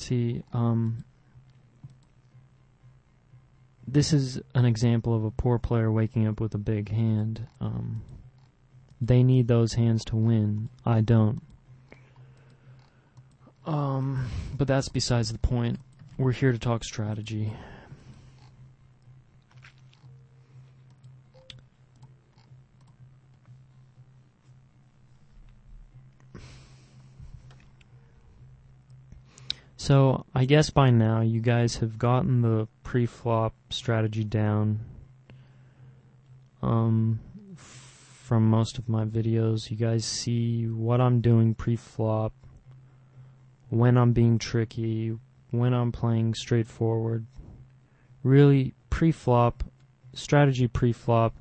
see, this is an example of a poor player waking up with a big hand. They need those hands to win. I don't. But that's besides the point. We're here to talk strategy. So, I guess by now you guys have gotten the pre-flop strategy down from most of my videos. You guys see what I'm doing pre-flop, when I'm being tricky, when I'm playing straightforward. Really, pre-flop, strategy pre-flop,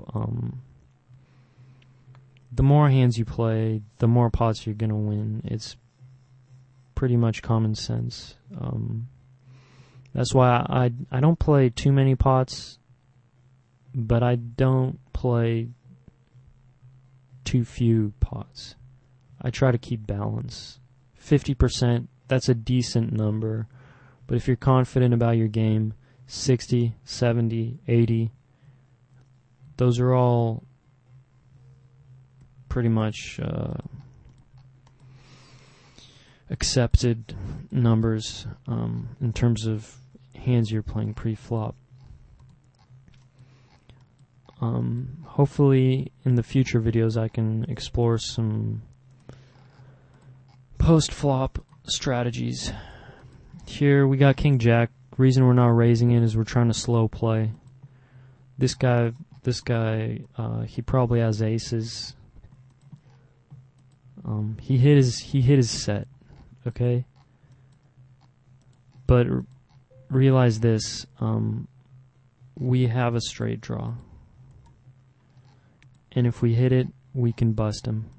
the more hands you play, the more pots you're going to win. It's pretty much common sense. That's why I don't play too many pots, but I don't play too few pots. I try to keep balance. 50%, that's a decent number, but if you're confident about your game, 60, 70, 80, those are all pretty much accepted numbers in terms of hands you're playing pre-flop. Hopefully in the future videos I can explore some post-flop strategies. Here we got King Jack. Reason we're not raising it is we're trying to slow play. This guy, he probably has aces. He hit his set. Okay, but realize this, we have a straight draw, and if we hit it, we can bust him.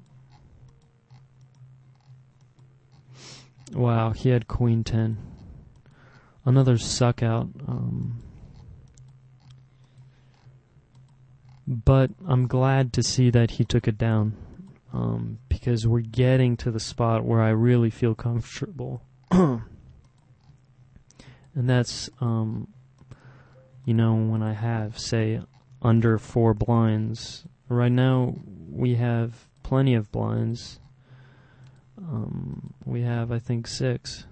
Wow, he had Queen 10. Another Suckout. But I'm glad to see that he took it down. Because we're getting to the spot where I really feel comfortable. And that's, you know, when I have, say, under 4 blinds. Right now, we have plenty of blinds. We have, I think, 6.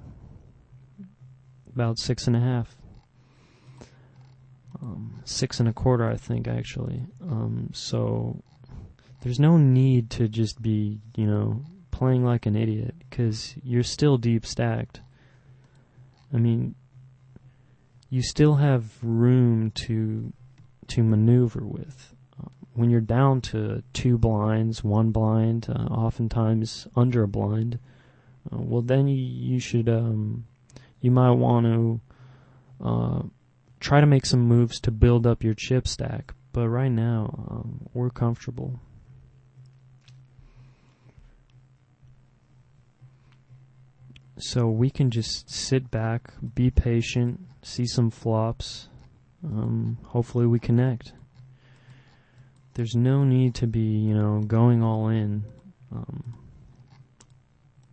About 6.5. 6 1/4, I think, actually. So there's no need to just be, you know, playing like an idiot, because you're still deep stacked. I mean, you still have room to maneuver with. When you're down to 2 blinds, 1 blind, oftentimes under a blind, well then you should, you might want to try to make some moves to build up your chip stack. But right now, we're comfortable. So we can just sit back, be patient, see some flops. Hopefully we connect. There's no need to be, you know, going all in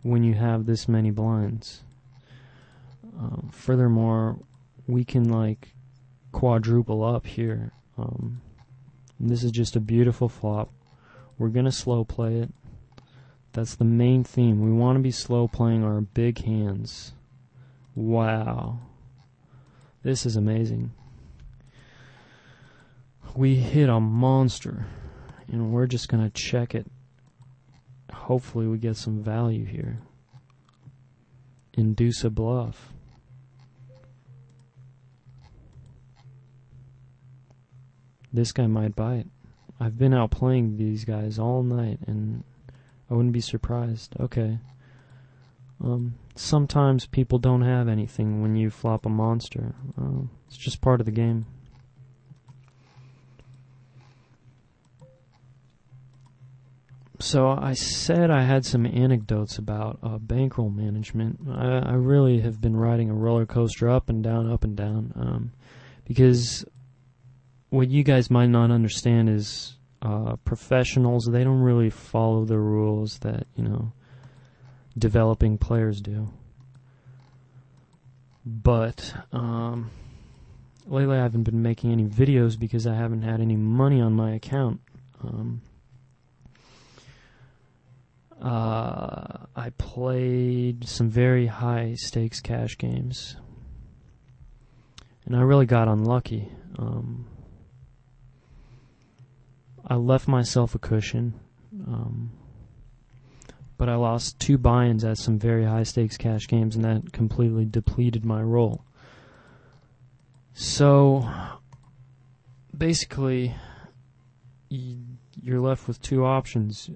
when you have this many blinds. Furthermore, we can like quadruple up here. This is just a beautiful flop. We're gonna slow play it. That's the main theme. We want to be slow playing our big hands. Wow. This is amazing. We hit a monster, and we're just going to check it. Hopefully we get some value here. Induce a bluff. This guy might bite. I've been out playing these guys all night, and I wouldn't be surprised. Okay. Sometimes people don't have anything when you flop a monster. It's just part of the game. So I said I had some anecdotes about bankroll management. I really have been riding a roller coaster up and down, because what you guys might not understand is professionals, they don't really follow the rules that, you know, developing players do. But lately I haven't been making any videos because I haven't had any money on my account. I played some very high stakes cash games, and I really got unlucky. I left myself a cushion, but I lost 2 buy-ins at some very high stakes cash games, and that completely depleted my roll. So basically, you're left with 2 options: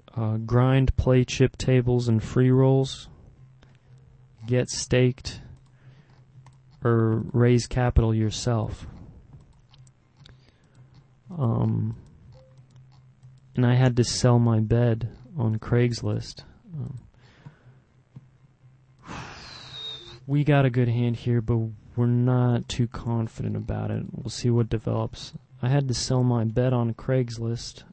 grind, play chip tables and free rolls, get staked, or raise capital yourself. And I had to sell my bed on Craigslist. We got a good hand here, but we're not too confident about it. We'll see what develops. I had to sell my bet on Craigslist.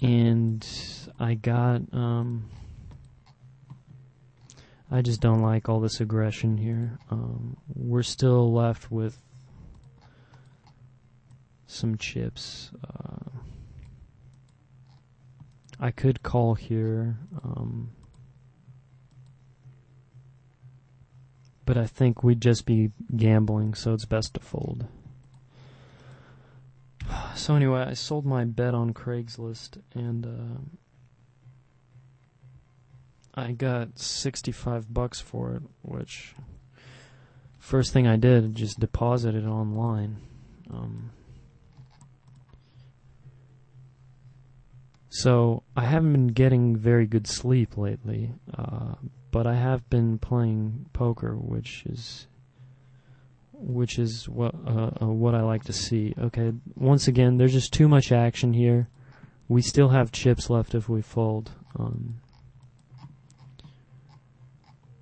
And I got, I just don't like all this aggression here. We're still left with some chips. I could call here, but I think we'd just be gambling, so it's best to fold. So anyway, I sold my bet on Craigslist, and I got $65 for it, which first thing I did, just deposited it online. So I haven't been getting very good sleep lately, but I have been playing poker, which is what I like to see. Okay, once again, there's just too much action here. We still have chips left if we fold.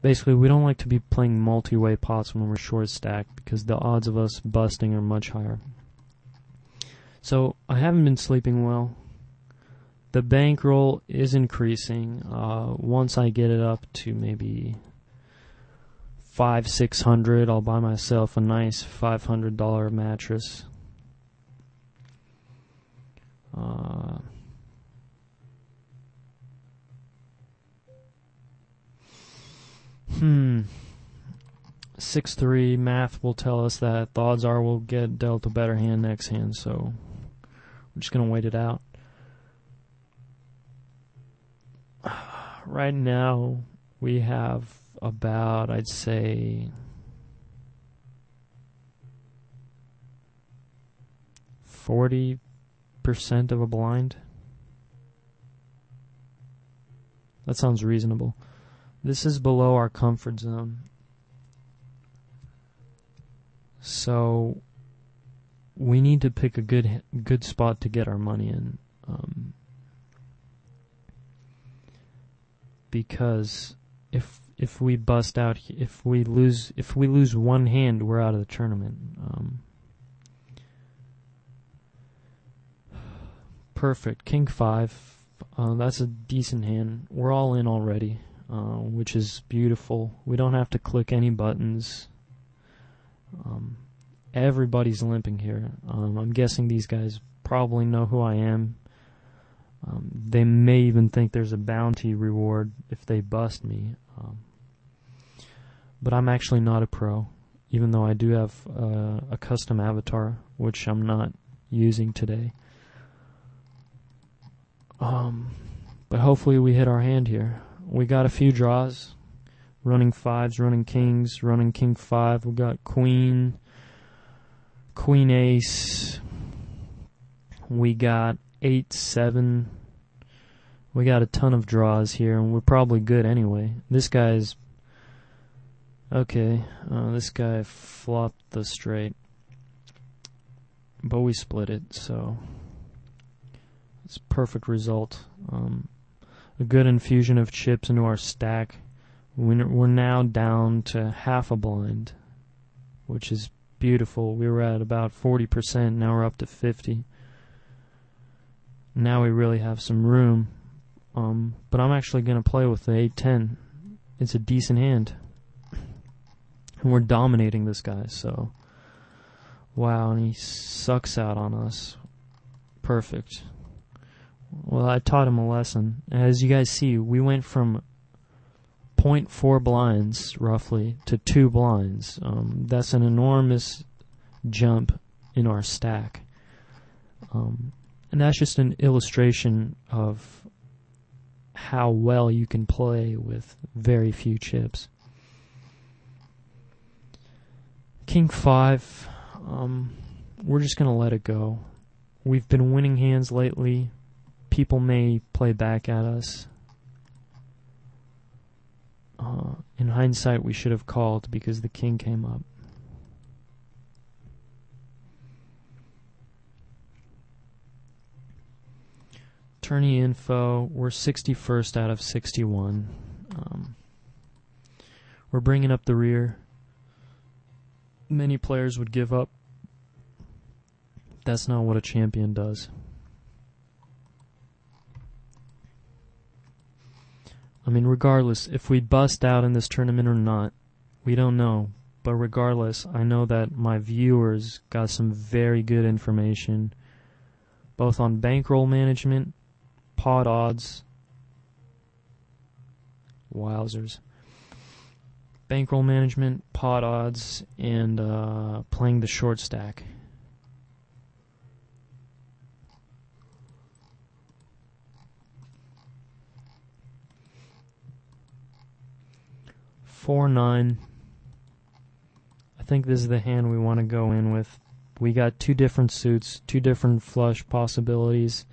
Basically, we don't like to be playing multi-way pots when we're short stacked because the odds of us busting are much higher. So I haven't been sleeping well. The bankroll is increasing. Once I get it up to maybe $500-600, I'll buy myself a nice $500 mattress. Hmm. 6-3 math will tell us that the odds are we'll get dealt a better hand next hand, so we're just gonna wait it out. Right now we have about, I'd say, 40% of a blind. That sounds reasonable. This is below our comfort zone. So we need to pick a good spot to get our money in. Because if we bust out, if we lose one hand, we're out of the tournament. Perfect. King 5. That's a decent hand. We're all in already, which is beautiful. We don't have to click any buttons. Everybody's limping here. I'm guessing these guys probably know who I am. They may even think there's a bounty reward if they bust me. But I'm actually not a pro, even though I do have a custom avatar, which I'm not using today. But hopefully we hit our hand here. We got a few draws. Running 5s, running kings, running king 5. We got queen, queen ace. We got 8-7. We got a ton of draws here, and we're probably good anyway. This guy's okay. This guy flopped the straight, but we split it, so it's a perfect result. A good infusion of chips into our stack. We're now down to half a blind, which is beautiful. We were at about 40%. Now we're up to 50%. Now we really have some room. But I'm actually going to play with the 8-10. It's a decent hand. And we're dominating this guy, so... Wow, and he sucks out on us. Perfect. Well, I taught him a lesson. As you guys see, we went from 0.4 blinds, roughly, to 2 blinds. That's an enormous jump in our stack. And that's just an illustration of how well you can play with very few chips. King 5, we're just going to let it go. We've been winning hands lately. People may play back at us. In hindsight, we should have called because the king came up. Tourny info, we're 61st out of 61. We're bringing up the rear. Many players would give up. That's not what a champion does. I mean, regardless, if we bust out in this tournament or not, we don't know. But regardless, I know that my viewers got some very good information, both on bankroll management, pot odds, wowzers, bankroll management, pot odds, and playing the short stack. $4-9. I think this is the hand we want to go in with. We got 2 different suits, 2 different flush possibilities,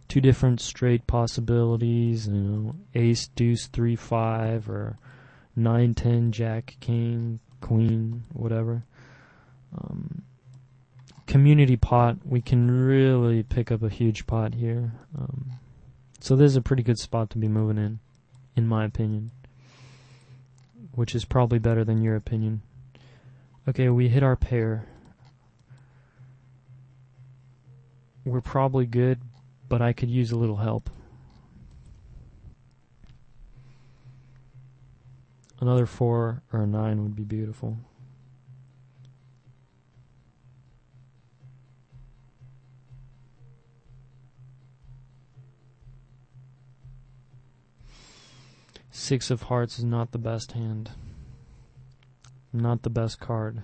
2 different straight possibilities, you know, ace, deuce, 3-5, or 9-10, jack, king, queen, whatever. Community pot, we can really pick up a huge pot here. So this is a pretty good spot to be moving in my opinion. Which is probably better than your opinion. Okay, we hit our pair. We're probably good, but I could use a little help. Another 4 or a 9 would be beautiful. Six of hearts is not the best hand. Not the best card.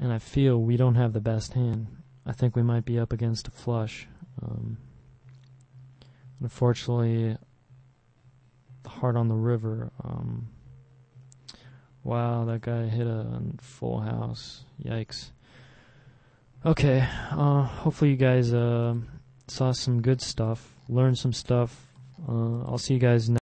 And I feel we don't have the best hand. I think we might be up against a flush. Unfortunately, the heart on the river. Wow, that guy hit a full house. Yikes. Okay, hopefully you guys saw some good stuff, learned some stuff. I'll see you guys next.